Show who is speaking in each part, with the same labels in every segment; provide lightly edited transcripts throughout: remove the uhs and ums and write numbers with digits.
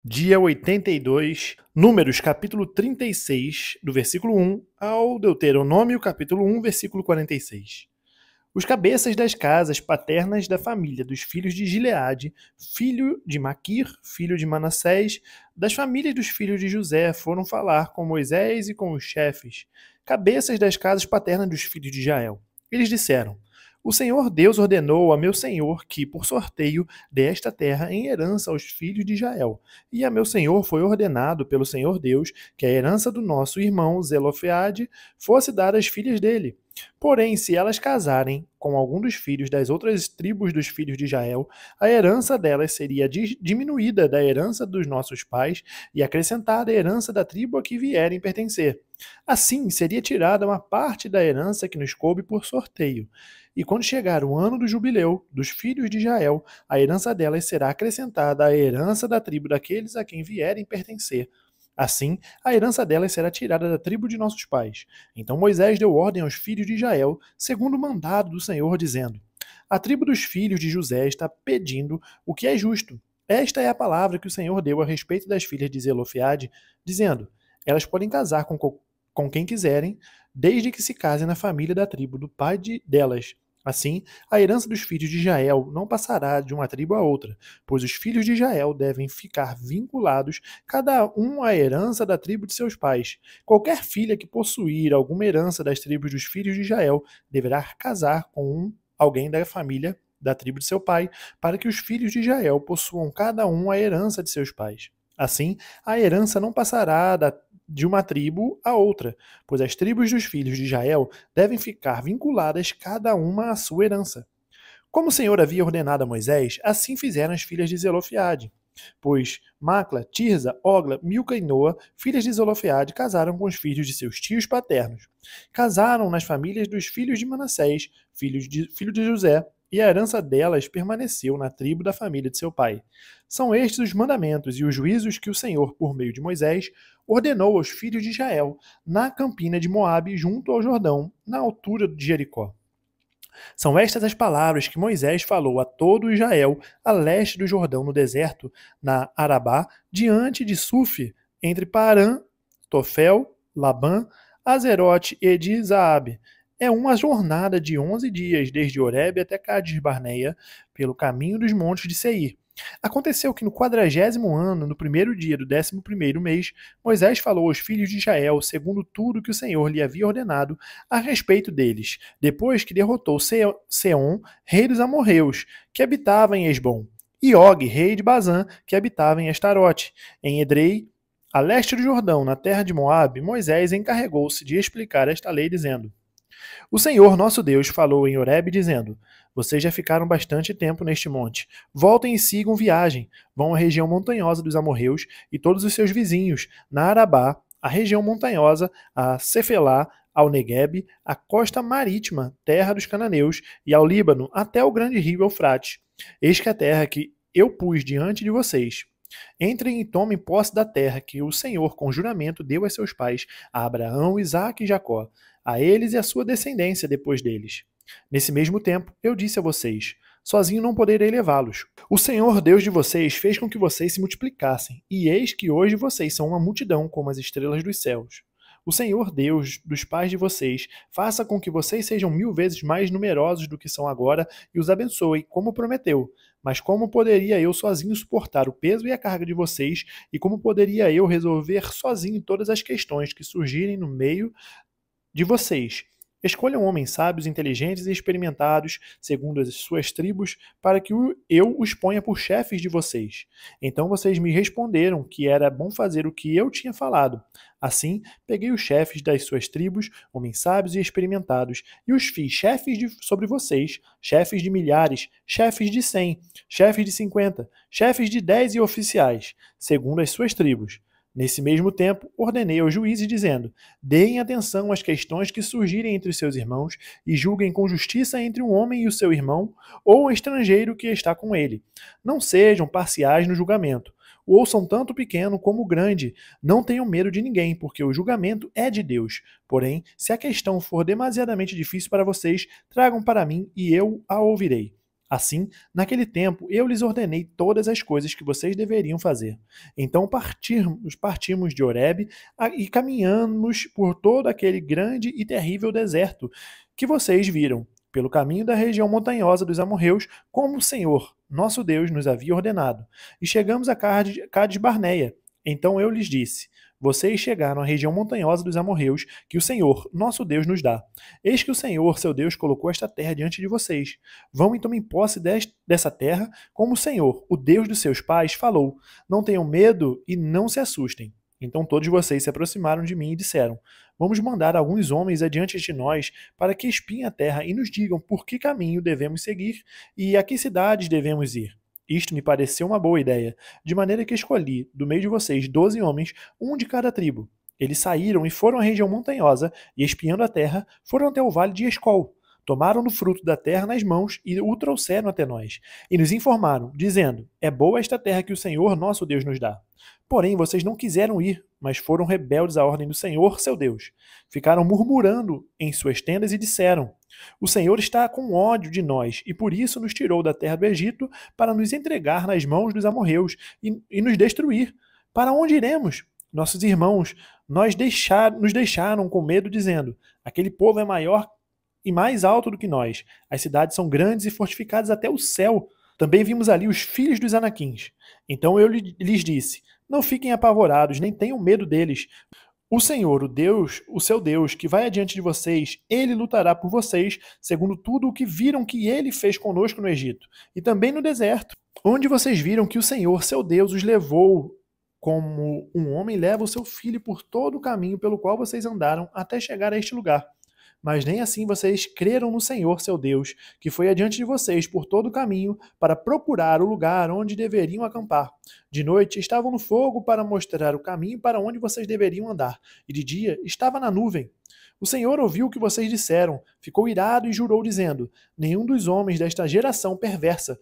Speaker 1: Dia 82, Números, capítulo 36, do versículo 1 ao Deuteronômio, capítulo 1, versículo 46. Os cabeças das casas paternas da família dos filhos de Gileade, filho de Maquir, filho de Manassés, das famílias dos filhos de José, foram falar com Moisés e com os chefes, cabeças das casas paternas dos filhos de Israel. Eles disseram: O Senhor Deus ordenou a meu senhor que, por sorteio, dê esta terra em herança aos filhos de Israel. E a meu senhor foi ordenado pelo Senhor Deus que a herança do nosso irmão Zelofeade fosse dada às filhas dele. Porém, se elas casarem com algum dos filhos das outras tribos dos filhos de Israel, a herança delas seria diminuída da herança dos nossos pais e acrescentada à herança da tribo a que vierem pertencer. Assim, seria tirada uma parte da herança que nos coube por sorteio. E quando chegar o ano do jubileu dos filhos de Israel, a herança delas será acrescentada à herança da tribo daqueles a quem vierem pertencer. Assim, a herança delas será tirada da tribo de nossos pais. Então Moisés deu ordem aos filhos de Israel, segundo o mandado do Senhor, dizendo: A tribo dos filhos de José está pedindo o que é justo. Esta é a palavra que o Senhor deu a respeito das filhas de Zelofeade, dizendo: Elas podem casar com quem quiserem, desde que se casem na família da tribo do pai delas. Assim, a herança dos filhos de Israel não passará de uma tribo a outra, pois os filhos de Israel devem ficar vinculados, cada um à herança da tribo de seus pais. Qualquer filha que possuir alguma herança das tribos dos filhos de Israel deverá casar com alguém da família da tribo de seu pai, para que os filhos de Israel possuam cada um a herança de seus pais. Assim, a herança não passará de uma tribo a outra, pois as tribos dos filhos de Israel devem ficar vinculadas cada uma à sua herança. Como o Senhor havia ordenado a Moisés, assim fizeram as filhas de Zelofeade. Pois Macla, Tirza, Ogla, Milca e Noa, filhas de Zelofeade, casaram com os filhos de seus tios paternos. Casaram nas famílias dos filhos de Manassés, filho de José, e a herança delas permaneceu na tribo da família de seu pai. São estes os mandamentos e os juízos que o Senhor, por meio de Moisés, ordenou aos filhos de Israel, na campina de Moabe, junto ao Jordão, na altura de Jericó. São estas as palavras que Moisés falou a todo Israel a leste do Jordão, no deserto, na Arabá, diante de Suf, entre Parã, Tofel, Labã, Azerote e de Zaabe. É uma jornada de 11 dias, desde Horebe até Cades Barneia, pelo caminho dos montes de Seir. Aconteceu que no 40º ano, no primeiro dia do 11º mês, Moisés falou aos filhos de Israel, segundo tudo que o Senhor lhe havia ordenado, a respeito deles, depois que derrotou Seom, rei dos amorreus, que habitava em Esbom, e Og, rei de Bazã, que habitava em Estarote, em Edrei, a leste do Jordão, na terra de Moabe. Moisés encarregou-se de explicar esta lei, dizendo: O Senhor nosso Deus falou em Horebe, dizendo: Vocês já ficaram bastante tempo neste monte. Voltem e sigam viagem. Vão à região montanhosa dos amorreus e todos os seus vizinhos, na Arabá, a região montanhosa, a Cefelá, ao Neguebe, a costa marítima, terra dos cananeus, e ao Líbano, até o grande rio Eufrates. Eis que a terra que eu pus diante de vocês. Entrem e tomem posse da terra que o Senhor, com juramento, deu a seus pais, a Abraão, Isaque e Jacó, a eles e a sua descendência depois deles. Nesse mesmo tempo, eu disse a vocês: sozinho não poderei levá-los. O Senhor Deus de vocês fez com que vocês se multiplicassem, e eis que hoje vocês são uma multidão como as estrelas dos céus. O Senhor Deus dos pais de vocês faça com que vocês sejam 1000 vezes mais numerosos do que são agora e os abençoe, como prometeu. Mas como poderia eu sozinho suportar o peso e a carga de vocês, e como poderia eu resolver sozinho todas as questões que surgirem no meio de vocês? Escolham homens sábios, inteligentes e experimentados, segundo as suas tribos, para que eu os ponha por chefes de vocês. Então vocês me responderam que era bom fazer o que eu tinha falado. Assim, peguei os chefes das suas tribos, homens sábios e experimentados, e os fiz chefes sobre vocês, chefes de milhares, chefes de 100, chefes de 50, chefes de 10 e oficiais, segundo as suas tribos. Nesse mesmo tempo, ordenei aos juízes, dizendo: deem atenção às questões que surgirem entre os seus irmãos e julguem com justiça entre um homem e o seu irmão ou um estrangeiro que está com ele. Não sejam parciais no julgamento. Ouçam tanto o pequeno como o grande. Não tenham medo de ninguém, porque o julgamento é de Deus. Porém, se a questão for demasiadamente difícil para vocês, tragam para mim e eu a ouvirei. Assim, naquele tempo, eu lhes ordenei todas as coisas que vocês deveriam fazer. Então partimos de Horebe e caminhamos por todo aquele grande e terrível deserto que vocês viram, pelo caminho da região montanhosa dos amorreus, como o Senhor, nosso Deus, nos havia ordenado. E chegamos a Cades Barneia. Então eu lhes disse: vocês chegaram à região montanhosa dos amorreus, que o Senhor, nosso Deus, nos dá. Eis que o Senhor, seu Deus, colocou esta terra diante de vocês. Vão e tomem posse dessa terra, como o Senhor, o Deus dos seus pais, falou. Não tenham medo e não se assustem. Então todos vocês se aproximaram de mim e disseram: vamos mandar alguns homens adiante de nós, para que espiem a terra e nos digam por que caminho devemos seguir e a que cidades devemos ir. Isto me pareceu uma boa ideia, de maneira que escolhi, do meio de vocês, 12 homens, um de cada tribo. Eles saíram e foram à região montanhosa, e espiando a terra, foram até o vale de Escol. Tomaram do fruto da terra nas mãos e o trouxeram até nós. E nos informaram, dizendo: é boa esta terra que o Senhor, nosso Deus, nos dá. Porém, vocês não quiseram ir, mas foram rebeldes à ordem do Senhor, seu Deus. Ficaram murmurando em suas tendas e disseram: o Senhor está com ódio de nós, e por isso nos tirou da terra do Egito para nos entregar nas mãos dos amorreus e nos destruir. Para onde iremos? Nossos irmãos nos deixaram com medo, dizendo: aquele povo é maior e mais alto do que nós. As cidades são grandes e fortificadas até o céu. Também vimos ali os filhos dos Anaquins. Então eu lhes disse: não fiquem apavorados, nem tenham medo deles. O Senhor, o Deus, o seu Deus, que vai adiante de vocês, ele lutará por vocês, segundo tudo o que viram que ele fez conosco no Egito, e também no deserto, onde vocês viram que o Senhor, seu Deus, os levou, como um homem leva o seu filho por todo o caminho pelo qual vocês andaram até chegar a este lugar. Mas nem assim vocês creram no Senhor, seu Deus, que foi adiante de vocês por todo o caminho para procurar o lugar onde deveriam acampar. De noite estavam no fogo para mostrar o caminho para onde vocês deveriam andar, e de dia estava na nuvem. O Senhor ouviu o que vocês disseram, ficou irado e jurou, dizendo: nenhum dos homens desta geração perversa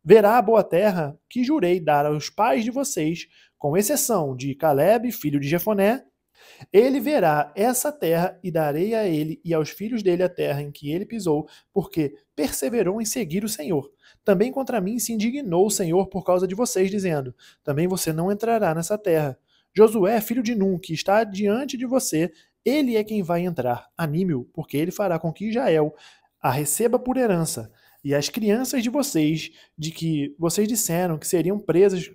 Speaker 1: verá a boa terra que jurei dar aos pais de vocês, com exceção de Caleb, filho de Jefoné. Ele verá essa terra e darei a ele e aos filhos dele a terra em que ele pisou, porque perseverou em seguir o Senhor. Também contra mim se indignou o Senhor por causa de vocês, dizendo: também você não entrará nessa terra. Josué, filho de Nun, que está diante de você, ele é quem vai entrar. Anime-o, porque ele fará com que Israel a receba por herança. E as crianças de vocês, de que vocês disseram que seriam presas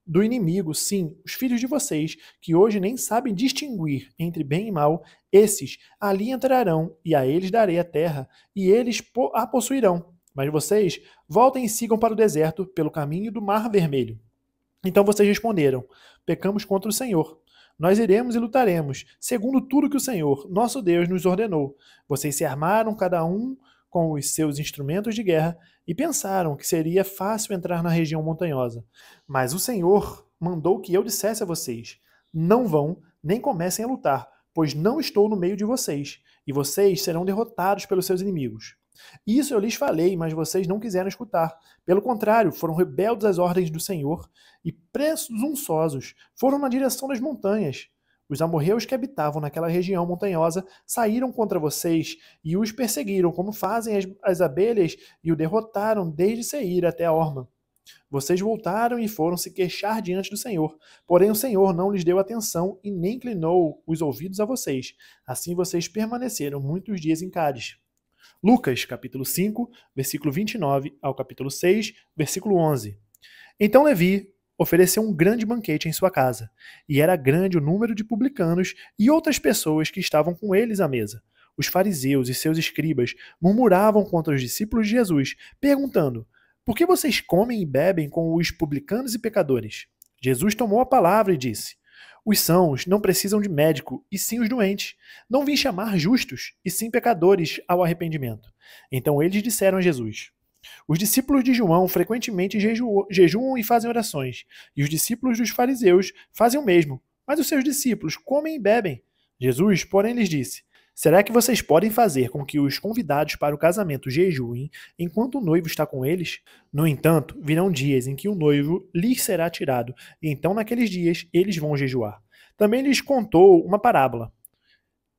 Speaker 1: do inimigo, sim, os filhos de vocês, que hoje nem sabem distinguir entre bem e mal, esses ali entrarão, e a eles darei a terra, e eles a possuirão. Mas vocês voltem e sigam para o deserto, pelo caminho do Mar Vermelho. Então vocês responderam: pecamos contra o Senhor. Nós iremos e lutaremos, segundo tudo que o Senhor, nosso Deus, nos ordenou. Vocês se armaram, cada um com os seus instrumentos de guerra, e pensaram que seria fácil entrar na região montanhosa. Mas o Senhor mandou que eu dissesse a vocês: não vão, nem comecem a lutar, pois não estou no meio de vocês, e vocês serão derrotados pelos seus inimigos. Isso eu lhes falei, mas vocês não quiseram escutar. Pelo contrário, foram rebeldes às ordens do Senhor e presunçosos, foram na direção das montanhas. Os amorreus que habitavam naquela região montanhosa saíram contra vocês e os perseguiram, como fazem as abelhas, e o derrotaram desde Seir até a Orma. Vocês voltaram e foram se queixar diante do Senhor. Porém o Senhor não lhes deu atenção e nem inclinou os ouvidos a vocês. Assim vocês permaneceram muitos dias em Cádiz. Lucas, capítulo 5, versículo 29 ao capítulo 6, versículo 11. Então Levi ofereceu um grande banquete em sua casa, e era grande o número de publicanos e outras pessoas que estavam com eles à mesa. Os fariseus e seus escribas murmuravam contra os discípulos de Jesus, perguntando: por que vocês comem e bebem com os publicanos e pecadores? Jesus tomou a palavra e disse: os sãos não precisam de médico, e sim os doentes. Não vim chamar justos, e sim pecadores ao arrependimento. Então eles disseram a Jesus: os discípulos de João frequentemente jejuam e fazem orações, e os discípulos dos fariseus fazem o mesmo, mas os seus discípulos comem e bebem. Jesus, porém, lhes disse: será que vocês podem fazer com que os convidados para o casamento jejuem enquanto o noivo está com eles? No entanto, virão dias em que o noivo lhes será tirado, e então naqueles dias eles vão jejuar. Também lhes contou uma parábola.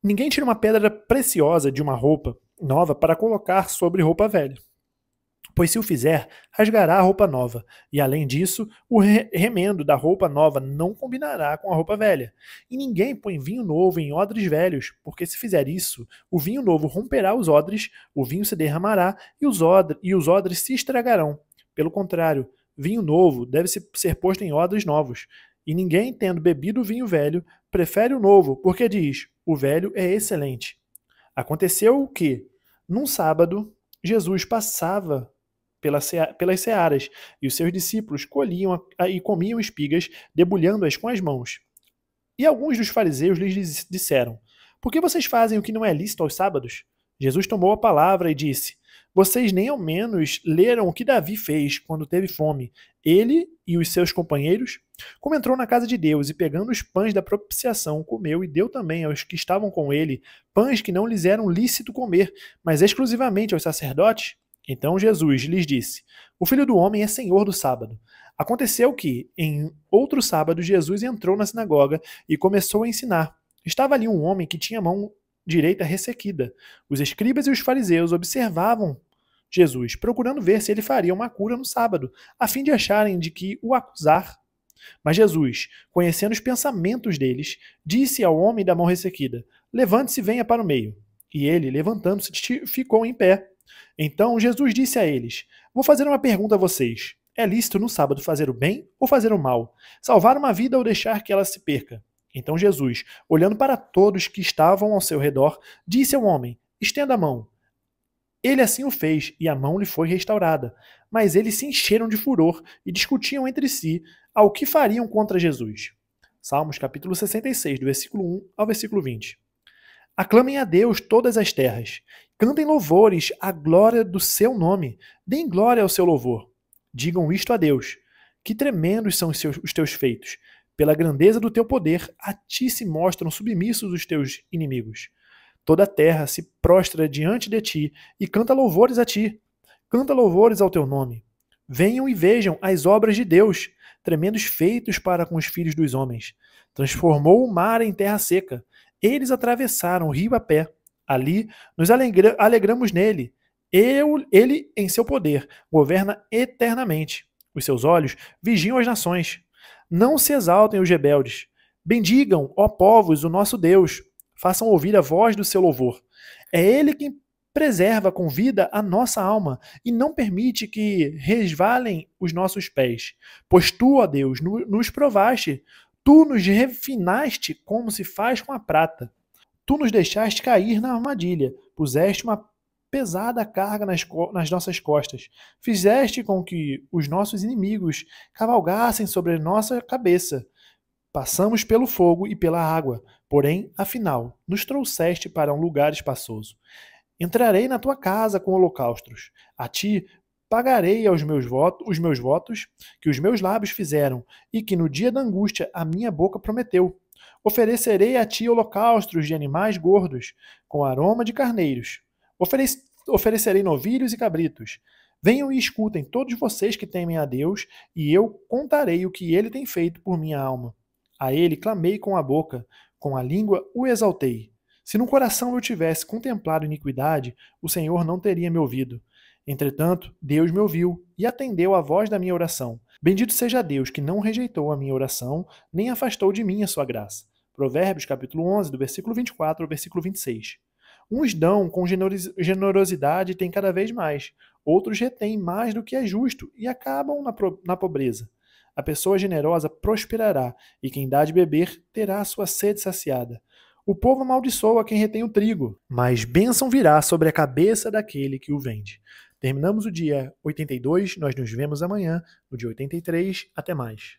Speaker 1: Ninguém tira uma pedra preciosa de uma roupa nova para colocar sobre roupa velha. Pois se o fizer, rasgará a roupa nova, e além disso, o remendo da roupa nova não combinará com a roupa velha. E ninguém põe vinho novo em odres velhos, porque se fizer isso, o vinho novo romperá os odres, o vinho se derramará e os odres se estragarão. Pelo contrário, vinho novo deve ser posto em odres novos. E ninguém, tendo bebido o vinho velho, prefere o novo, porque diz: o velho é excelente. Aconteceu que, num sábado, Jesus passava pelas searas, e os seus discípulos colhiam e comiam espigas, debulhando-as com as mãos. E alguns dos fariseus lhes disseram: por que vocês fazem o que não é lícito aos sábados? Jesus tomou a palavra e disse: vocês nem ao menos leram o que Davi fez quando teve fome, ele e os seus companheiros? Como entrou na casa de Deus e, pegando os pães da propiciação, comeu e deu também aos que estavam com ele pães que não lhes eram lícito comer, mas exclusivamente aos sacerdotes? Então Jesus lhes disse: o Filho do Homem é Senhor do sábado. Aconteceu que, em outro sábado, Jesus entrou na sinagoga e começou a ensinar. Estava ali um homem que tinha a mão direita ressequida. Os escribas e os fariseus observavam Jesus, procurando ver se ele faria uma cura no sábado, a fim de acharem de que o acusar. Mas Jesus, conhecendo os pensamentos deles, disse ao homem da mão ressequida: levante-se e venha para o meio. E ele, levantando-se, ficou em pé. Então Jesus disse a eles: vou fazer uma pergunta a vocês. É lícito no sábado fazer o bem ou fazer o mal? Salvar uma vida ou deixar que ela se perca? Então Jesus, olhando para todos que estavam ao seu redor, disse ao homem: estenda a mão. Ele assim o fez, e a mão lhe foi restaurada. Mas eles se encheram de furor e discutiam entre si ao que fariam contra Jesus. Salmos capítulo 66, do versículo 1 ao versículo 20. Aclamem a Deus todas as terras. Cantem louvores à glória do seu nome. Deem glória ao seu louvor. Digam isto a Deus. Que tremendos são os teus feitos. Pela grandeza do teu poder, a ti se mostram submissos os teus inimigos. Toda a terra se prostra diante de ti e canta louvores a ti. Canta louvores ao teu nome. Venham e vejam as obras de Deus, tremendos feitos para com os filhos dos homens. Transformou o mar em terra seca. Eles atravessaram o rio a pé. Ali nos alegramos nele. Ele, em seu poder, governa eternamente. Os seus olhos vigiam as nações. Não se exaltem os rebeldes. Bendigam, ó povos, o nosso Deus. Façam ouvir a voz do seu louvor. É ele quem preserva com vida a nossa alma e não permite que resvalem os nossos pés. Pois tu, ó Deus, nos provaste. Tu nos refinaste como se faz com a prata. Tu nos deixaste cair na armadilha. Puseste uma pesada carga nas nossas costas. Fizeste com que os nossos inimigos cavalgassem sobre nossa cabeça. Passamos pelo fogo e pela água, porém, afinal, nos trouxeste para um lugar espaçoso. Entrarei na tua casa com holocaustos. A ti pagarei os meus votos que os meus lábios fizeram e que no dia da angústia a minha boca prometeu. Oferecerei a ti holocaustos de animais gordos, com aroma de carneiros. Oferecerei novilhos e cabritos. Venham e escutem todos vocês que temem a Deus, e eu contarei o que ele tem feito por minha alma. A ele clamei com a boca, com a língua o exaltei. Se no coração eu tivesse contemplado iniquidade, o Senhor não teria me ouvido. Entretanto, Deus me ouviu e atendeu à voz da minha oração. Bendito seja Deus que não rejeitou a minha oração, nem afastou de mim a sua graça. Provérbios capítulo 11, do versículo 24 ao versículo 26. Uns dão com generosidade e têm cada vez mais. Outros retêm mais do que é justo e acabam na pobreza. A pessoa generosa prosperará, e quem dá de beber terá a sua sede saciada. O povo amaldiçoa quem retém o trigo, mas bênção virá sobre a cabeça daquele que o vende. Terminamos o dia 82, nós nos vemos amanhã, no dia 83. Até mais.